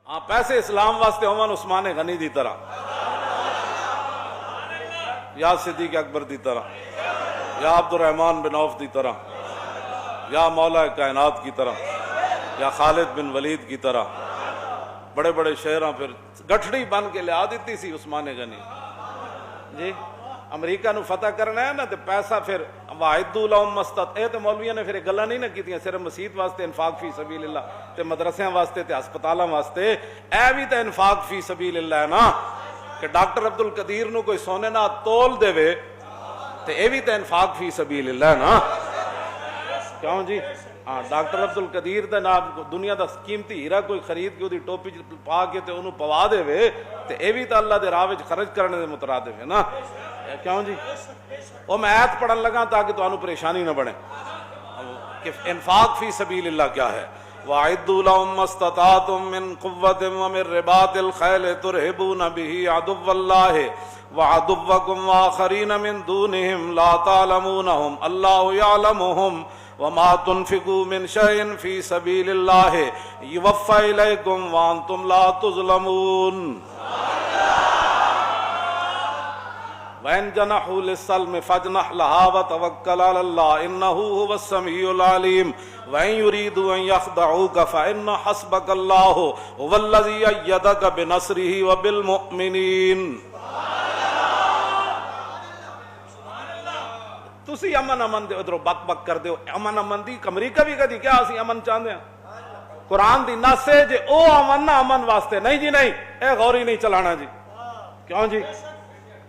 ہاں پیسے اسلام واسطے ہوون عثمان غنی دی طرح، یا صدیق اکبر دی طرح، یا عبد الرحمن بن عوف دی طرح، یا مولا کائنات کی طرح، یا خالد بن ولید کی طرح بڑے بڑے شہراں پھر گٹھڑی بن کے لیا دیتی سی عثمان غنی جی۔ امریکہ نو فتح کرنا ہے نا تو پیسہ پھر وَأَعِدُّوا لَهُم مَّا اسْتَطَعْتُم، اے تے مولویاں نے پھر گلاں نہیں نہ کیتیاں صرف مسجد واسطے انفاق فی سبیل اللہ تے مدرسیاں واسطے تے ہسپتالاں واسطے، اے بھی تے انفاق فی سبیل اللہ ہے نا کہ ڈاکٹر عبد القدیر نو کوئی سونے نہ تول دے وے تے اے بھی تے انفاق فی سبیل اللہ ہے نا، کیوں جی؟ ہاں ڈاکٹر عبد القدیر دا نام دنیا دا قیمتی ہیرا کوئی خرید کے اودی ٹوپی پا کے تے انہوں پوا دے وے تے اے بھی تے اللہ دے راہ وچ خرچ کرنے دے مترادف ہے نا، کیوں جی؟ وہ میں آیت پڑھن لگا تاکہ تانوں پریشانی نہ بنے کہ انفاق فی سبیل اللہ کیا ہے۔ وَأَعِدُّوا لَهُم مَّا اسْتَطَعْتُم مِّن قُوَّةٍ وَمِن رِّبَاطِ الْخَيْلِ تُرْهِبُونَ بِهِ عَدُوَّ اللَّهِ وَعَدُوَّكُمْ وَآخَرِينَ مِن دُونِهِمْ لَا تَعْلَمُونَهُمْ اللَّهُ يَعْلَمُهُمْ وَمَا تُنْفِقُوا مِن شَيْءٍ فِي سَبِيلِ اللَّهِ يُوَفَّ إِلَيْكُمْ وَأَنْتُمْ لَا تُظْلَمُونَ۔ وَإِن جَنَحُوا لِلسَّلْمِ فَاجْنَحْ لَهَا وَتَوَكَّلْ عَلَى اللَّهِ إِنَّهُ هُوَ السَّمِيعُ الْعَلِيمُ وَإِن يُرِيدُوا أَن يَخْدَعُوكَ فَإِنَّ حَسْبَكَ اللَّهُ هُوَ الَّذِي أَيَّدَكَ بِنَصْرِهِ وَبِالْمُؤْمِنِينَ۔ تسی امن امن دے ادھروں بک بک کر دیو، امن امن دی امریکہ بھی کدی کیا اسی امن چاہندے ہیں؟ قرآن دی نص ہے جے او امن نہ امن واسطے نہیں جی، نہیں اے غوری نہیں چلانا جی، کیوں جی؟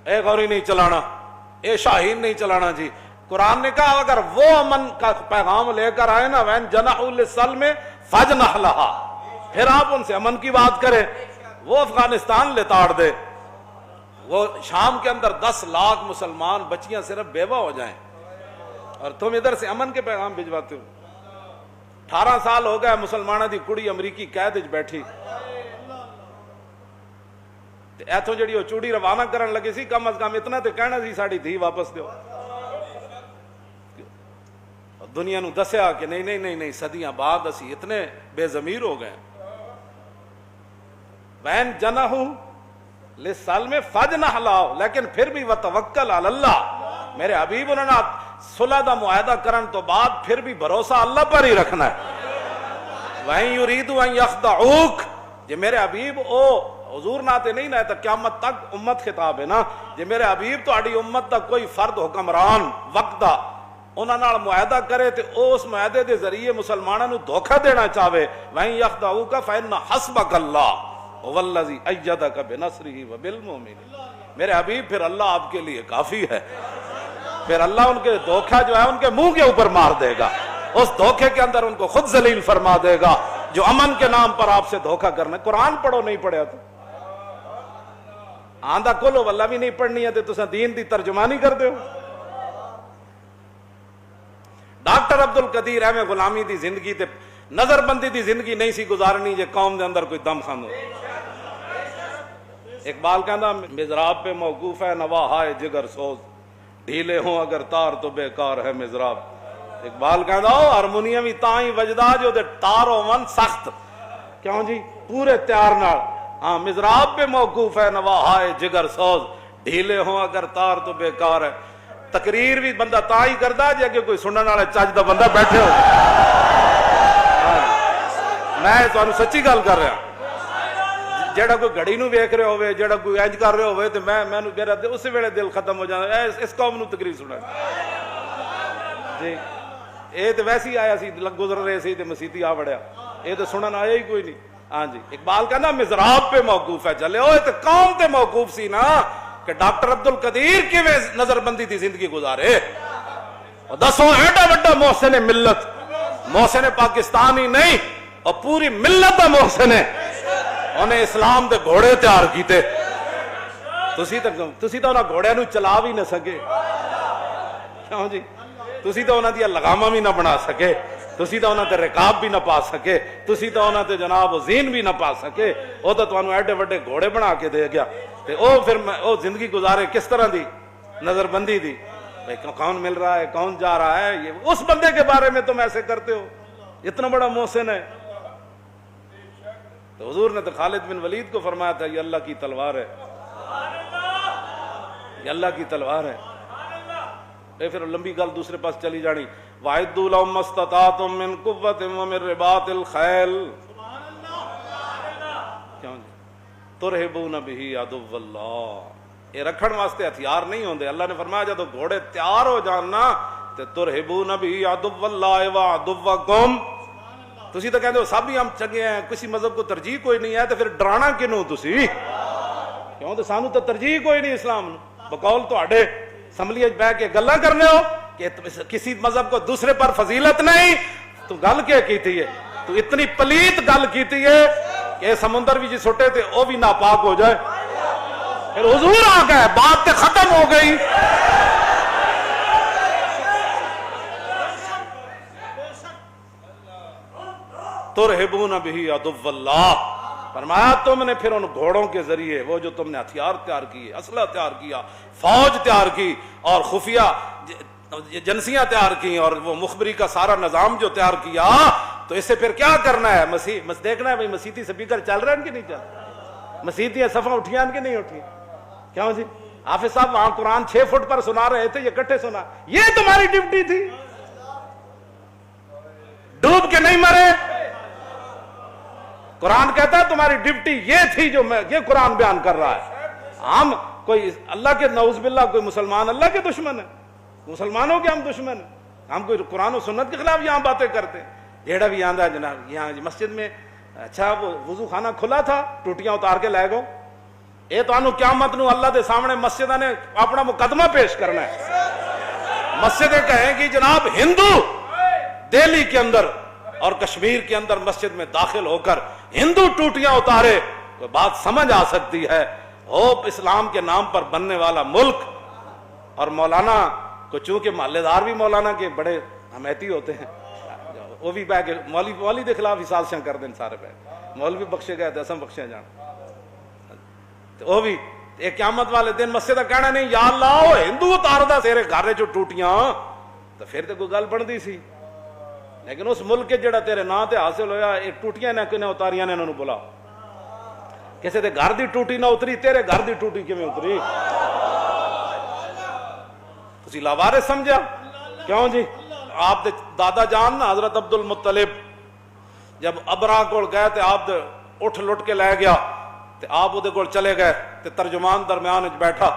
اے غوری نہیں چلانا، اے شاہین نہیں چلانا جی۔ قرآن نے کہا اگر وہ امن کا پیغام لے کر آئے نا وَإِن جَنَحُوا لِلسَّلْمِ فَاجْنَحْ لَهَا، پھر آپ ان سے امن کی بات کریں۔ وہ افغانستان لتاڑ دے، وہ شام کے اندر 10 لاکھ مسلمان بچیاں صرف بیوہ ہو جائیں اور تم ادھر سے امن کے پیغام بھجواتے ہو۔ 18 سال ہو گئے مسلمانہ دی کڑی امریکی قید وچ بیٹھی، ایتھوں جڑی وہ چوڑی روانہ کرن لگے سی کم از کم اتنا تے کہنا سی ساڑی دھی واپس دیو، دنیا نو دسیا کہ نہیں نہیں نہیں نہیں صدیاں بعد اسی اتنے بے ضمیر ہو گئے۔ وَإِن جَنَحُوا لِلسَّلْمِ فَاجْنَحْ لَهُ، لیکن پھر بھی وَتَوَكَّلْ عَلَى اللَّهِ، میرے حبیب انہوں نے صلح دا معاہدہ کرن تو بعد پھر بھی بھروسہ اللہ پر ہی رکھنا ہے۔ وَإِن يُرِيدُوا أَن يَخْدَعُوكَ، جے میرے حبیب او حضور ناتے نہیں نہ تک قیامت تک امت خطاب ہے نا، جے میرے حبیب تو اڑی امت تک کوئی فرد حکمران وقت دا انہاں نال معاہدہ کرے تے اس معاہدے دے ذریعے مسلماناں نو دھوکہ دینا چاہے، وَإِن يَخْدَعُوكَ فَإِنَّ حَسْبَكَ اللَّهُ هُوَ الَّذِي أَيَّدَكَ بِنَصْرِهِ وَبِالْمُؤْمِنِينَ، میرے حبیب پھر اللہ آپ کے لیے کافی ہے، پھر اللہ ان کے دھوکہ جو ہے ان کے منہ کے اوپر مار دے گا، اس دھوکے کے اندر ان کو خود ذلیل فرما دے گا جو امن کے نام پر آپ سے دھوکہ کرنا۔ قرآن پڑھو نہیں پڑھیا تو آندہ کلو واللہ بھی نہیں پڑھنی ہے تو تساں دین دی ترجمانی کر دے ہو۔ ڈاکٹر عبد القدیر احمد غلامی دی زندگی تے نظر بندی دی زندگی نہیں سی گزارنی جے قوم دے اندر کوئی دم خند ہو۔ اقبال کہندا مزراب پہ موقوف ہے نوا ہائے جگر سوز، ڈھیلے ہوں اگر تار تو بیکار ہے مزراب۔ اقبال کہندا ہارمونیم تائیں وجدا جو دے تار ہون سخت، کیوں جی؟ پورے تیار نال، ہاں مزراب پہ موقوف ہے نوا ہائے جگر سوز، ڈھیلے ہوں اگر تار تو بیکار ہے۔ تقریر بھی بندہ تا ہی کردا جے کہ کوئی سنن والا چج دا بندہ بیٹھے ہو۔ میں تانوں سچی گل کر رہا، جیڑا کوئی گھڑی نو ویکھ رہے ہوئے، جیڑا کوئی انج کر رہے ہوئے تے مینوں میرا اس ویلے دل ختم ہو جاندا اس قوم نو تقریر سنا جی۔ اے تے ویسے ہی آیا سی گزر رہے سی تے مسیتی آ وڑیا، اے تے سنن آیا ہی کوئی نہیں۔ ہاں جی، اقبال کہنا مزراب پہ موقوف ہے، چلے اوے تے قوم تے موقوف سی نا کہ ڈاکٹر عبد القدیر کیویں نظر بندی دی زندگی گزارے۔ دسو ایڈا بڑا محسن ملت، محسن پاکستان ہی نہیں اور پوری ملت دا محسن ہے، انہیں اسلام دے گھوڑے تیار کیتے، تسی تو انہاں گھوڑے نو چلا بھی نہ سکے، کیوں جی؟ تسی تو انہاں دیا لگاماں بھی نہ بنا سکے، تسی تو انہاں تے رکاب بھی نہ پا سکے، تسی تو انہاں تے جناب زین بھی نہ پا سکے، وہ تو تانوں ایڈے وڈے گھوڑے بنا کے دے گیا تے او پھر او زندگی گزارے کس طرح دی؟ نظر بندی دی، کون مل رہا ہے، کون جا رہا ہے، یہ اس بندے کے بارے میں تم ایسے کرتے ہو، اتنا بڑا محسن ہے۔ تو حضور نے تو خالد بن ولید کو فرمایا تھا یہ اللہ کی تلوار ہے، یہ اللہ کی تلوار ہے۔ پھر لمبی گل دوسرے پاس چلی جانی، وَأَعِدُّوا لَهُم مَّا اسْتَطَعْتُم مِّن قُوَّةٍ وَمِن رِّبَاطِ الْخَيْلِ تُرْهِبُونَ بِهِ عَدُوَّ اللَّهِ، یہ رکھن واسطے ہتھیار نہیں ہوندے۔ اللہ نے فرمایا جب گھوڑے تیار ہو جاننا تے تُرْهِبُونَ بِهِ عَدُوَّ اللَّهِ وَعَدُوَّكُمْ، تسی تو کہندے ہو سب ہی ہم چنگے ہیں، کسی مذہب کو ترجیح کوئی نہیں ہے، تو پھر ڈرانا کینوں تسی؟ کیوں تو سانو تو ترجیح کوئی نہیں اسلام نو، بقول تواڈے اسمبلی بہ کے گلاں کرنے ہو کہ کسی مذہب کو دوسرے پر فضیلت نہیں، تو گل کیا کیتی ہے؟ تو اتنی پلیت گل کیتی ہے کہ سمندر بھی جی سٹے تھے وہ بھی ناپاک ہو جائے، پھر حضور آ گئے، بات تے ختم ہو گئی۔ ترہبون بہ عدو اللہ، فرمایا تم نے پھر ان گھوڑوں کے ذریعے وہ جو تم نے ہتھیار تیار کیے، اسلحہ تیار کیا، فوج تیار کی اور خفیہ ایجنسیاں تیار کی اور وہ مخبری کا سارا نظام جو تیار کیا، تو اس سے پھر کیا کرنا ہے؟ دیکھنا ہے بھائی مسیحی سپیکر چل رہے ہیں کہ نہیں چل رہے، مسیحی صفحہ اٹھیاں کہ نہیں اٹھی؟ کیا جی حافظ صاحب وہاں قرآن 6 فٹ پر سنا رہے تھے، یہ کٹھے سنا، یہ تمہاری ڈیوٹی تھی؟ ڈوب کے نہیں مرے، قرآن کہتا ہے تمہاری ڈیوٹی یہ تھی جو یہ قرآن بیان کر رہا ہے۔ ہم کوئی اللہ کے نعوذ باللہ کوئی مسلمان اللہ کے دشمن ہے؟ مسلمانوں کے ہم دشمن ہیں؟ ہم کوئی قرآن و سنت کے خلاف یہاں باتیں کرتے ہیں؟ جیڑا بھی آندا ہے جناب یہاں مسجد میں اچھا وہ وضو خانہ کھلا تھا، ٹوٹیاں اتار کے لے گو، اے تو انو قیامت نو اللہ دے سامنے مسجدہ نے اپنا مقدمہ پیش کرنا ہے۔ مسجدیں کہیں گی جناب ہندو دہلی کے اندر اور کشمیر کے اندر مسجد میں داخل ہو کر ہندو ٹوٹیاں اتارے، کوئی بات سمجھ آ سکتی ہے؟ ہوپ اسلام کے نام پر بننے والا ملک، اور مولانا کو چونکہ محلے دار بھی مولانا کے بڑے حمیتی ہوتے ہیں، وہ بھی بہ کے مولوی دے خلاف ہی سازشاں کر دیں سارے بہ، مولوی بخشے گئے تو اسم بخشے جان، تو وہ بھی ایک قیامت والے دن مسجد کہنا نہیں یا اللہ ہندو اتار دا تیرے گھر جو ٹوٹیاں، تو پھر تو کوئی گل بندی سی، لیکن اس ملک کے جڑا تیرے نا تے حاصل ہویا ایک ٹوٹیاں نے کنے اتاریاں نے انہوں بلا، کسی دے گھر دی ٹوٹی نہ اتری، تیرے گھر دی ٹوٹی کیویں اتری؟ تسی لاوارث سمجھا؟ کیوں جی آپ دے دادا جان نا حضرت عبد المطلب جب ابرا کول گئے تے آپ دے اٹھ لٹ کے لے گیا تے آپ دے کول چلے گئے تے ترجمان درمیان وچ بیٹھا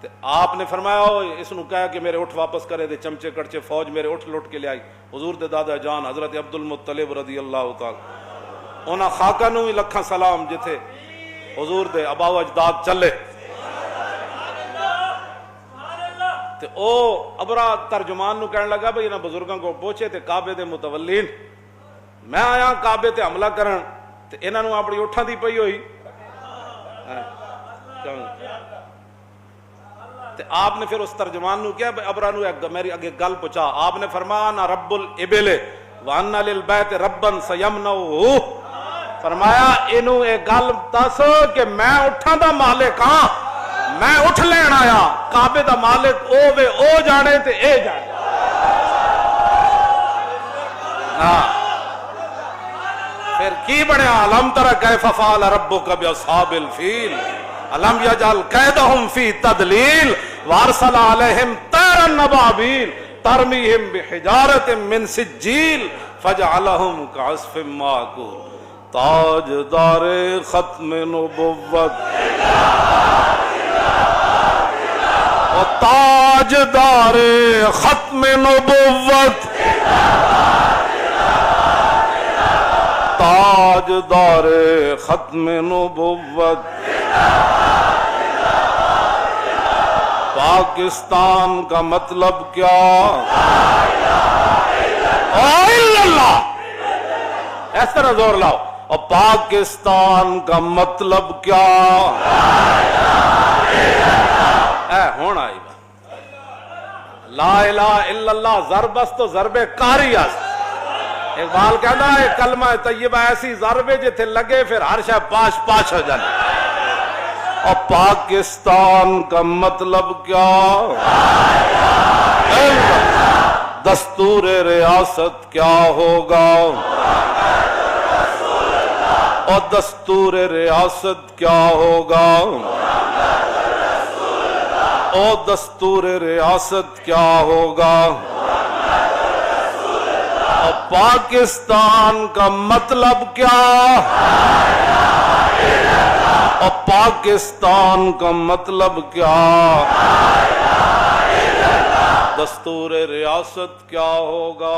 تے آپ نے فرمایا اس نو کہا کہ میرے اٹھ واپس کرے دے، چمچے کڑچے فوج میرے اٹھ لٹ کے لے آئی۔ حضور دے دادا جان حضرت عبد المطلب رضی اللہ تعالی انہاں خاکہ نو بھی لکھاں سلام جتھے حضور دے ابا و اجداد چلے، تے او ابرا ترجمان نو کہنے لگا بھئی انہاں بزرگاں کو پوچھے تے کعبے دے متولین، میں آیا کعبے تے حملہ کرن تے انہاں نو اپنی اٹھاں دی پئی ہوئی، تے آپ نے پھر اس ترجمان نو کیا ابرا نو میری اگے گل پہنچا، آپ نے فرمایا نا رب الابل وان للبیت ربا سیمنعہ، فرمایا اینو اے گل دس کہ میں اٹھاں دا مالک ہاں، میں اٹھ لین آیا، کعبے دا مالک او وے او جانے تے اے جانے۔ پھر کی بنیا علم تر کیف فعل ربک باصحاب الفیل علم یجعل کیدہم فی تدلیل وارسل علیہم طیرا ابابیل ترمیہم بحجارۃ من سجیل فجعلہم کعصف مأکول۔ تاجدار ختم نبوت و تاجدار ختم نبوت، تاجدار ختم نبوت، پاکستان کا مطلب کیا؟ اللہ اس طرح زور لاؤ، اور پاکستان کا مطلب کیا؟ اے ہونا آئی بات لا الہ الا اللہ ضربست تو ضرب کاری است، اقبال کہنا ہے کلمہ طیبہ ایسی ضربے جتھے لگے پھر ہر شے پاش پاش ہو جانے۔ اور پاکستان کا مطلب کیا؟ دستور ریاست کیا ہوگا؟ اور دستور ریاست کیا ہوگا؟ اور دستور ریاست کیا ہوگا؟ اور پاکستان کا مطلب کیا؟ اور پاکستان کا مطلب کیا؟ دستور ریاست کیا ہوگا؟